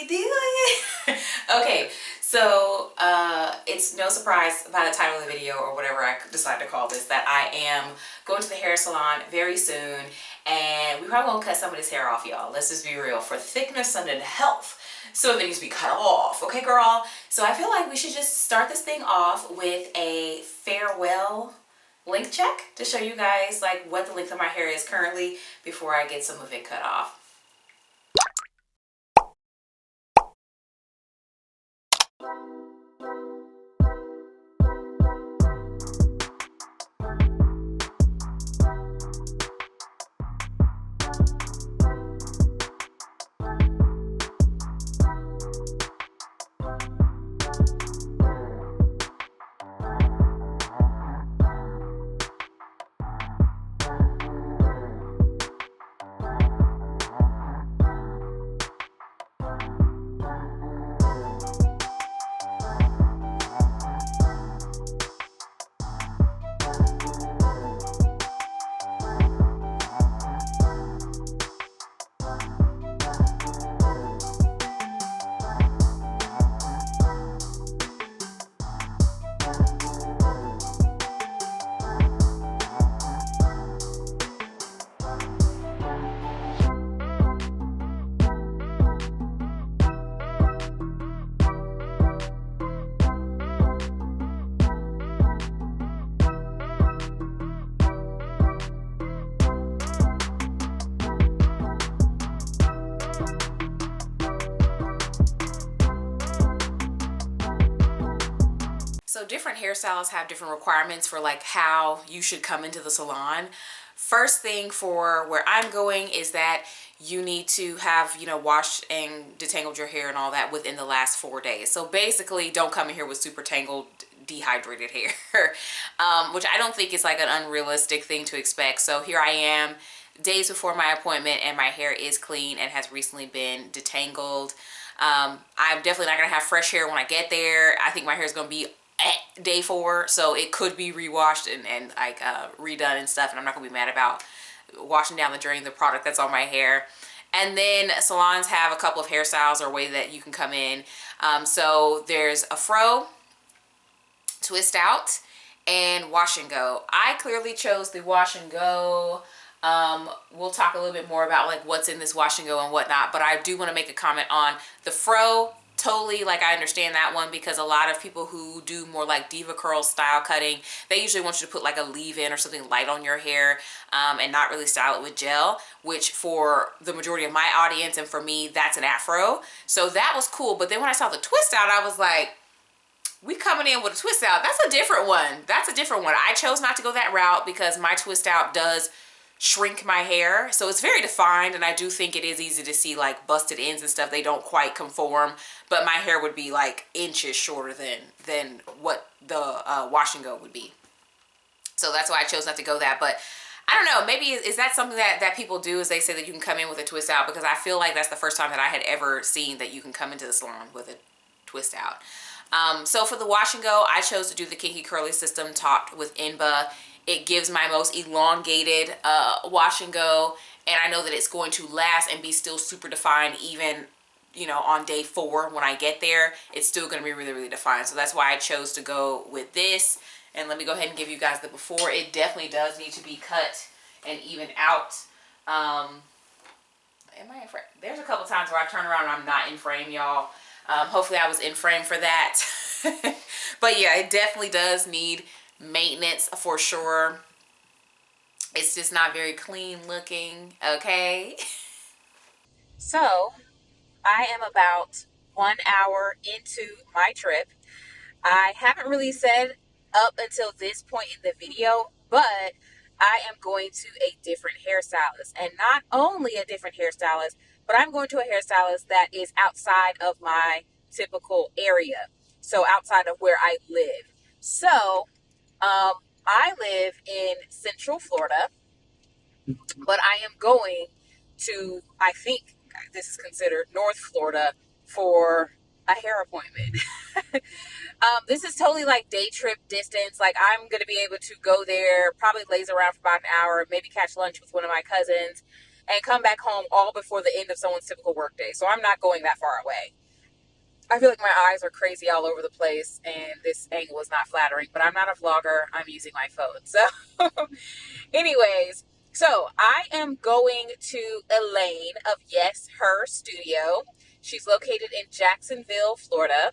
we doing it? Okay, so it's no surprise by the title of the video or whatever I decide to call this that I am going to the hair salon very soon, and we probably won't cut some of this hair off, y'all. Let's just be real, for thickness and health. So it needs to be cut off, okay, girl? So I feel like we should just start this thing off with a farewell length check to show you guys like what the length of my hair is currently before I get some of it cut off. So different hairstyles have different requirements for like how you should come into the salon. First thing for where I'm going is that you need to have, you know, washed and detangled your hair and all that within the last 4 days. So basically don't come in here with super tangled, dehydrated hair, which I don't think is like an unrealistic thing to expect. So here I am days before my appointment and my hair is clean and has recently been detangled. I'm definitely not going to have fresh hair when I get there. I think my hair is going to be at day 4, so it could be rewashed and like redone and stuff, and I'm not gonna be mad about washing down the drain of the product that's on my hair. And then salons have a couple of hairstyles or way that you can come in. So there's a fro, twist out, and wash and go. I clearly chose the wash and go. We'll talk a little bit more about like what's in this wash and go and whatnot, but I do want to make a comment on the fro. Totally, like I understand that one, because a lot of people who do more like diva curl style cutting, they usually want you to put like a leave-in or something light on your hair and not really style it with gel, which for the majority of my audience and for me, that's an afro. So that was cool. But then when I saw the twist out, I was like, we coming in with a twist out. That's a different one. That's a different one. I chose not to go that route because my twist out does shrink my hair, so it's very defined, and I do think it is easy to see like busted ends and stuff. They don't quite conform, but my hair would be like inches shorter than what the wash and go would be. So that's why I chose not to go that. But I don't know, maybe is that something that people do, is they say that you can come in with a twist out, because I feel like that's the first time that I had ever seen that you can come into the salon with a twist out. So for the wash and go, I chose to do the Kinky Curly system topped with Inba. It gives my most elongated wash and go, and I know that it's going to last and be still super defined even, you know, on day 4 when I get there. It's still going to be really, really defined. So that's why I chose to go with this. And let me go ahead and give you guys the before. It definitely does need to be cut and even out. Am I in frame? There's a couple times where I turn around and I'm not in frame, y'all. Hopefully I was in frame for that. But yeah, it definitely does need maintenance for sure. It's just not very clean looking, okay? So I am about 1 hour into my trip. I haven't really said up until this point in the video, but I am going to a different hairstylist, and not only a different hairstylist, but I'm going to a hairstylist that is outside of my typical area, so outside of where I live. So I live in Central Florida, but I am going to, I think this is considered North Florida, for a hair appointment. This is totally like day trip distance. Like I'm going to be able to go there, probably laze around for about an hour, maybe catch lunch with one of my cousins, and come back home all before the end of someone's typical workday. So I'm not going that far away. I feel like my eyes are crazy all over the place, and this angle is not flattering, but I'm not a vlogger. I'm using my phone. So anyways, so I am going to Elaine of Yes Her Studio. She's located in Jacksonville, Florida.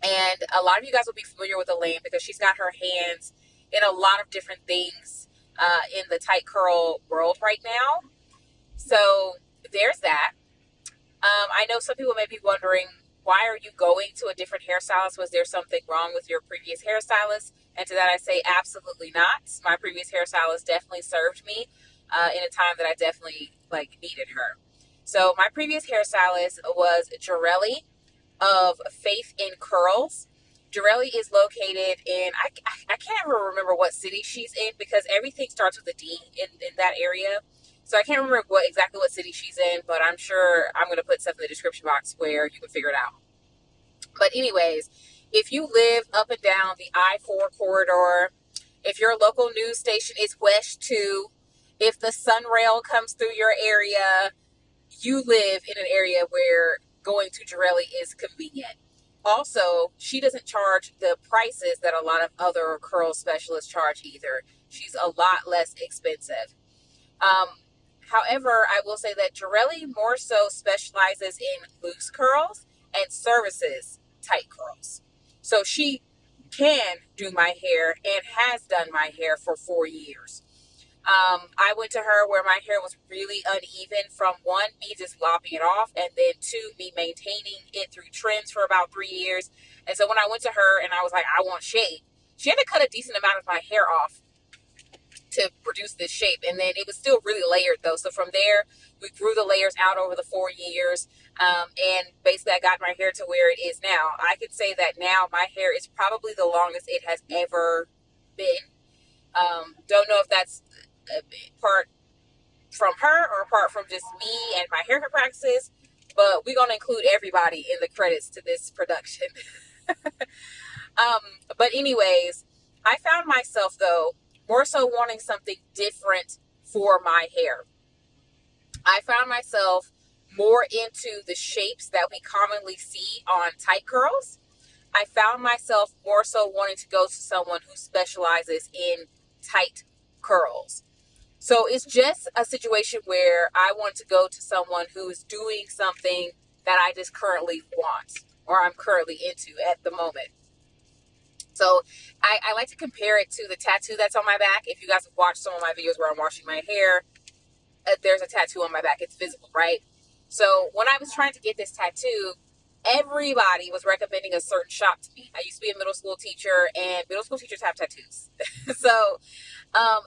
And a lot of you guys will be familiar with Elaine because she's got her hands in a lot of different things in the tight curl world right now. So there's that. I know some people may be wondering, why are you going to a different hairstylist? Was there something wrong with your previous hairstylist? And to that I say absolutely not. My previous hairstylist definitely served me in a time that I definitely needed her. So my previous hairstylist was Jarelli of Faith in Curls. Jarelli is located in, I can't ever remember what city she's in because everything starts with a D in that area. So I can't remember exactly what city she's in, but I'm sure I'm going to put stuff in the description box where you can figure it out. But anyways, if you live up and down the I-4 corridor, if your local news station is WESH 2, if the Sunrail comes through your area, you live in an area where going to Jarelli is convenient. Also, she doesn't charge the prices that a lot of other curl specialists charge either. She's a lot less expensive. However, I will say that Jarelli more so specializes in loose curls and services tight curls. So she can do my hair and has done my hair for 4 years. I went to her where my hair was really uneven from one, me just lopping it off, and then two, me maintaining it through trims for about 3 years. And so when I went to her and I was like, I want shape, she had to cut a decent amount of my hair off to produce this shape, and then it was still really layered though. So from there, we grew the layers out over the 4 years, and basically I got my hair to where it is now. I could say that now my hair is probably the longest it has ever been. Don't know if that's part from her or apart from just me and my haircut practices, but we're going to include everybody in the credits to this production. But anyways, I found myself though more so wanting something different for my hair. I found myself more into the shapes that we commonly see on tight curls. I found myself more so wanting to go to someone who specializes in tight curls. So it's just a situation where I want to go to someone who is doing something that I just currently want or I'm currently into at the moment. So I like to compare it to the tattoo that's on my back. If you guys have watched some of my videos where I'm washing my hair, there's a tattoo on my back. It's visible, right? So when I was trying to get this tattoo, everybody was recommending a certain shop to me. I used to be a middle school teacher, and middle school teachers have tattoos. So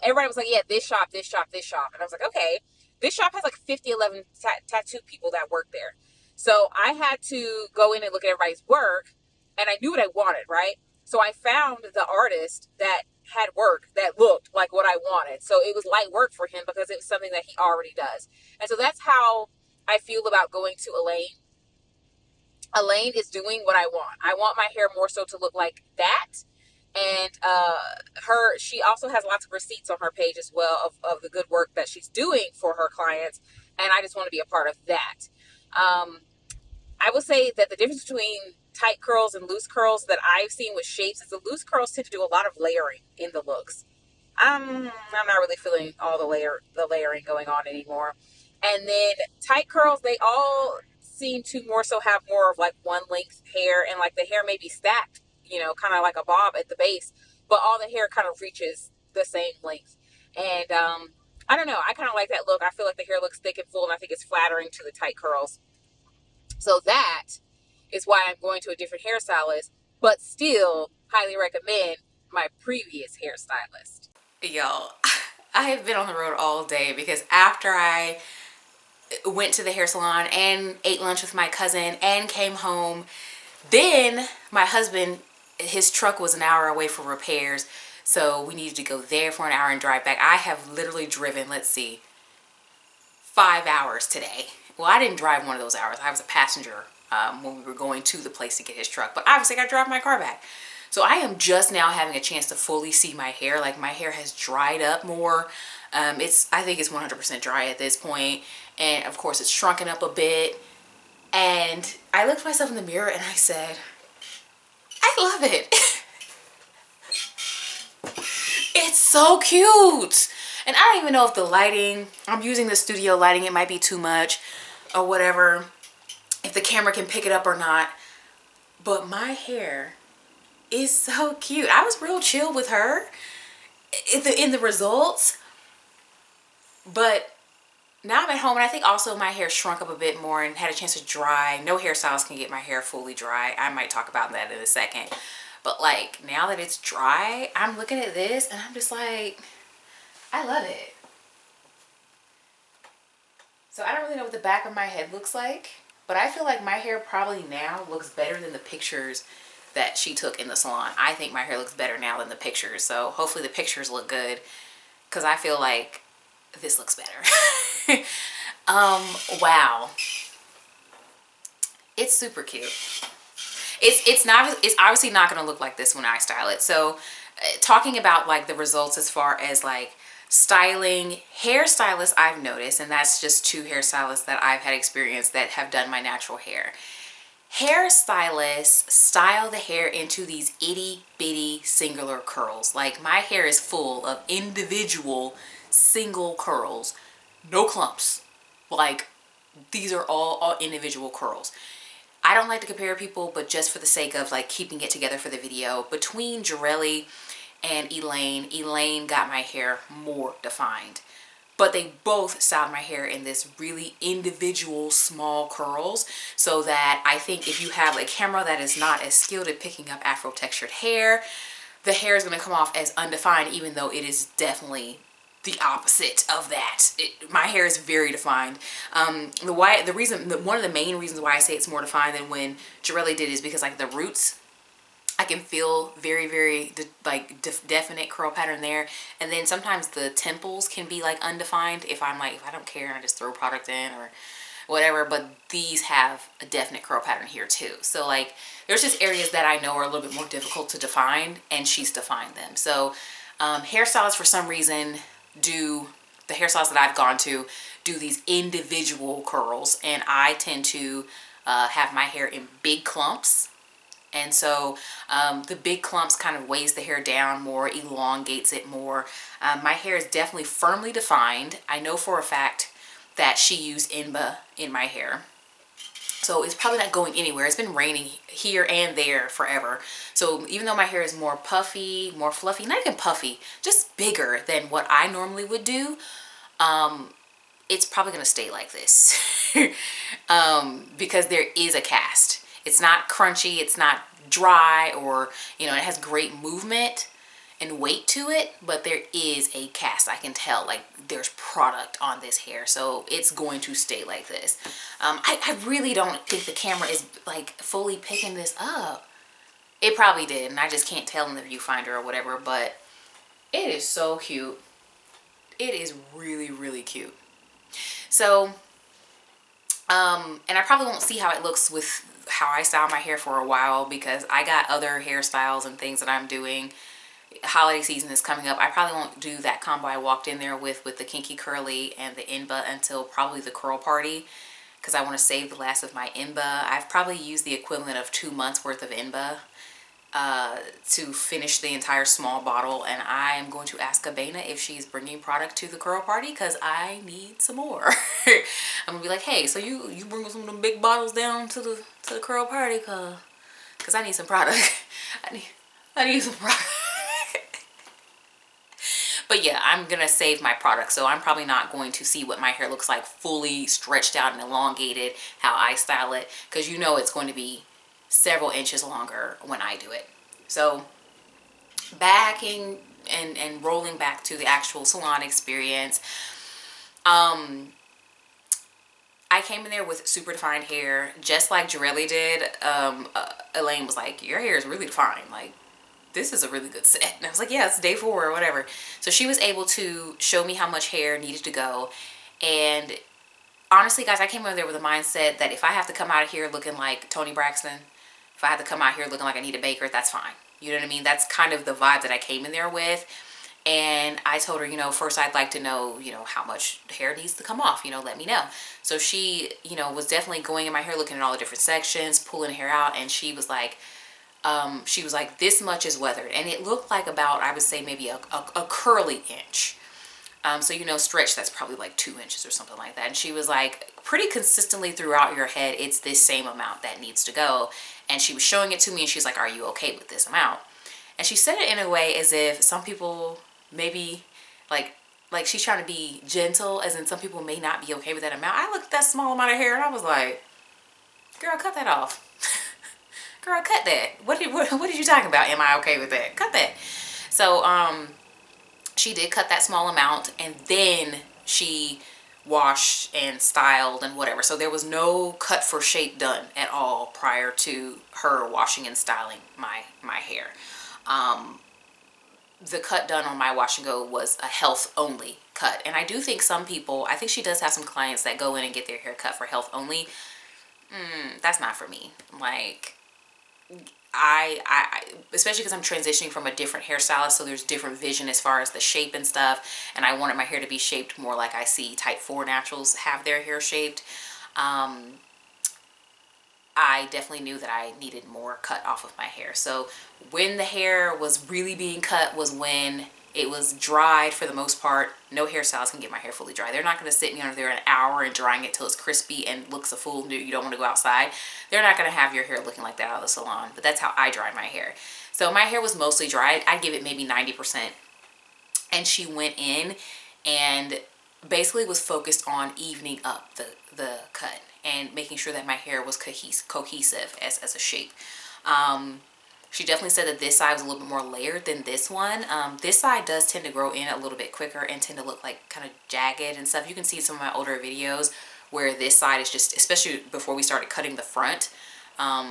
everybody was like, yeah, this shop, this shop, this shop. And I was like, okay, this shop has like 50, 11 tattoo people that work there. So I had to go in and look at everybody's work, and I knew what I wanted, right? So I found the artist that had work that looked like what I wanted. So it was light work for him because it was something that he already does. And so that's how I feel about going to Elaine. Elaine is doing what I want. I want my hair more so to look like that. And she also has lots of receipts on her page as well of the good work that she's doing for her clients. And I just want to be a part of that. I will say that the difference between tight curls and loose curls that I've seen with shapes is the loose curls tend to do a lot of layering in the looks. I'm not really feeling all the layering going on anymore. And then tight curls, they all seem to more so have more of like one length hair, and like the hair may be stacked, kind of like a bob at the base, but all the hair kind of reaches the same length. And I don't know, I kind of like that look. I feel like the hair looks thick and full, and I think it's flattering to the tight curls. So that is why I'm going to a different hairstylist, but still highly recommend my previous hairstylist. Y'all, I have been on the road all day because after I went to the hair salon and ate lunch with my cousin and came home, then my husband, his truck was an hour away for repairs, so we needed to go there for an hour and drive back. I have literally driven, 5 hours today. Well, I didn't drive one of those hours. I was a passenger when we were going to the place to get his truck, but obviously I got to drive my car back. So I am just now having a chance to fully see my hair. Like, my hair has dried up more. I think it's 100% dry at this point, and of course it's shrunken up a bit. And I looked myself in the mirror and I said, I love it. It's so cute. And I don't even know if the lighting, I'm using the studio lighting, it might be too much or whatever, if the camera can pick it up or not. But my hair is so cute. I was real chill with her in the results. But now I'm at home, and I think also my hair shrunk up a bit more and had a chance to dry. No hairstylist can get my hair fully dry. I might talk about that in a second. But like, now that it's dry, I'm looking at this and I'm just like, I love it. So I don't really know what the back of my head looks like, but I feel like my hair probably now looks better than the pictures that she took in the salon. I think my hair looks better now than the pictures. So hopefully the pictures look good, because I feel like this looks better. Wow. It's super cute. It's obviously not going to look like this when I style it. So talking about like the results as far as like styling, hairstylists I've noticed, and that's just 2 hairstylists that I've had experience that have done my natural hair. Hairstylists style the hair into these itty bitty singular curls. Like, my hair is full of individual single curls, no clumps. Like, these are all individual curls. I don't like to compare people, but just for the sake of like keeping it together for the video, between Jarelli and Elaine got my hair more defined. But they both styled my hair in this really individual small curls, so that I think if you have a camera that is not as skilled at picking up Afro textured hair, the hair is going to come off as undefined, even though it is definitely the opposite of that. My hair is very defined. One of the main reasons why I say it's more defined than when Jarelli did is because like the roots, I can feel very, very definite curl pattern there. And then sometimes the temples can be like undefined if I don't care and I just throw product in or whatever. But these have a definite curl pattern here too. So like there's just areas that I know are a little bit more difficult to define, and she's defined them. So hairstylists for some reason the hairstylists that I've gone to do these individual curls, and I tend to have my hair in big clumps. And so the big clumps kind of weighs the hair down more, elongates it more. My hair is definitely firmly defined. I know for a fact that she used Inba in my hair. So it's probably not going anywhere. It's been raining here and there forever. So even though my hair is more puffy, more fluffy, not even puffy, just bigger than what I normally would do, it's probably going to stay like this. Because there is a cast. It's not crunchy, it's not dry, or, it has great movement and weight to it, but there is a cast. I can tell, like, there's product on this hair, so it's going to stay like this. I really don't think the camera is, like, fully picking this up. It probably did, and I just can't tell in the viewfinder or whatever, but it is so cute. It is really, really cute. So, and I probably won't see how it looks with how I style my hair for a while, because I got other hairstyles and things that I'm doing. Holiday season is coming up. I probably won't do that combo I walked in there with the kinky curly and the Inba until probably the curl party, because I want to save the last of my Inba. I've probably used the equivalent of 2 months worth of Inba to finish the entire small bottle, and I am going to ask Abena if she's bringing product to the curl party, because I need some more. I'm gonna be like, hey, so you bring some of them big bottles down to the curl party, cause I need some product. I need some product. But yeah, I'm gonna save my product, so I'm probably not going to see what my hair looks like fully stretched out and elongated how I style it, because it's going to be several inches longer when I do it. So backing and rolling back to the actual salon experience, I came in there with super defined hair, just like Jarelli did. Elaine was like, your hair is really defined, like this is a really good set. And I was like, yeah, it's day 4 or whatever. So she was able to show me how much hair needed to go. And honestly, guys, I came over there with a mindset that if I have to come out of here looking like Toni Braxton, if I have to come out here looking like Anita Baker, that's fine. You know what I mean? That's kind of the vibe that I came in there with. And I told her, you know, first I'd like to know, you know, how much hair needs to come off, you know, let me know. So she, you know, was definitely going in my hair, looking at all the different sections, pulling hair out. And she was like, this much is weathered. And it looked like about, I would say maybe a curly inch. So, you know, stretch, that's probably like 2 inches or something like that. And she was like, pretty consistently throughout your head, it's this same amount that needs to go. And she was showing it to me and she's like, are you okay with this amount? And she said it in a way as if some people maybe like she's trying to be gentle, as in some people may not be okay with that amount. I looked at that small amount of hair and I was like, girl, cut that off. Girl, cut that. What did you talking about? Am I okay with that? Cut that. So, she did cut that small amount, and then she washed and styled and whatever. So there was no cut for shape done at all prior to her washing and styling my hair. The cut done on my wash and go was a health only cut. And I do think some people, I think she does have some clients that go in and get their hair cut for health only. That's not for me. Like, I especially because I'm transitioning from a different hairstylist, so there's different vision as far as the shape and stuff, and I wanted my hair to be shaped more like I see type 4 naturals have their hair shaped. I definitely knew that I needed more cut off of my hair. So when the hair was really being cut was when it was dried for the most part. No hairstylist can get my hair fully dry. They're not going to sit me under there an hour and drying it till it's crispy and looks a fool. You don't want to go outside. They're not going to have your hair looking like that out of the salon. But that's how I dry my hair. So my hair was mostly dry. I'd give it maybe 90%. And she went in and basically was focused on evening up the cut and making sure that my hair was cohesive as a shape. She definitely said that this side was a little bit more layered than this one. This side does tend to grow in a little bit quicker and tend to look like kind of jagged and stuff. You can see some of my older videos where this side is just, especially before we started cutting the front,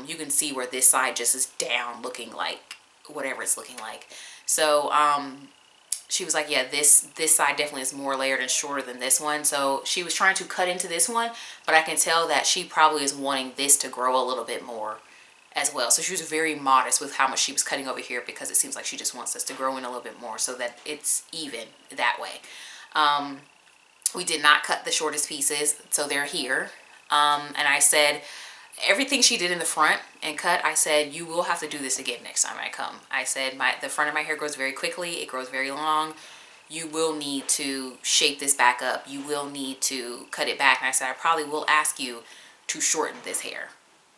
you can see where this side just is down looking like whatever it's looking like. So she was like, yeah, this side definitely is more layered and shorter than this one. So she was trying to cut into this one, but I can tell that she probably is wanting this to grow a little bit more as well. So she was very modest with how much she was cutting over here, because it seems like she just wants us to grow in a little bit more so that it's even that way. We did not cut the shortest pieces, so they're here. And I said, everything she did in the front and cut, I said, you will have to do this again next time I come. I said, the front of my hair grows very quickly. It grows very long. You will need to shape this back up. You will need to cut it back. And I said, I probably will ask you to shorten this hair.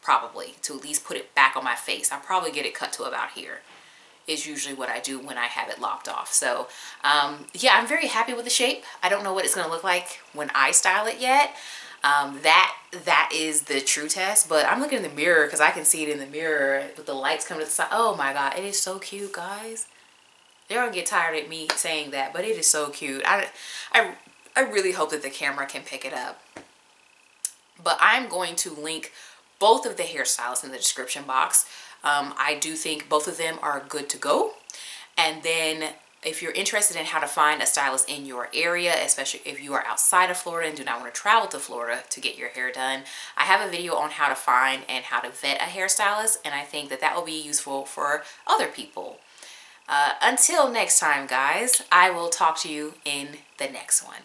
Probably, to at least put it back on my face. I'll probably get it cut to about here. Is usually what I do when I have it lopped off. So, yeah, I'm very happy with the shape. I don't know what it's going to look like when I style it yet. That is the true test, but I'm looking in the mirror because I can see it in the mirror with the lights coming to the side. Oh my God, it is so cute, guys. They're gonna get tired of me saying that, but it is so cute. I really hope that the camera can pick it up. But I'm going to link both of the hairstylists in the description box. I do think both of them are good to go. And then if you're interested in how to find a stylist in your area, especially if you are outside of Florida and do not want to travel to Florida to get your hair done, I have a video on how to find and how to vet a hairstylist, and I think that that will be useful for other people. Until next time, guys, I will talk to you in the next one.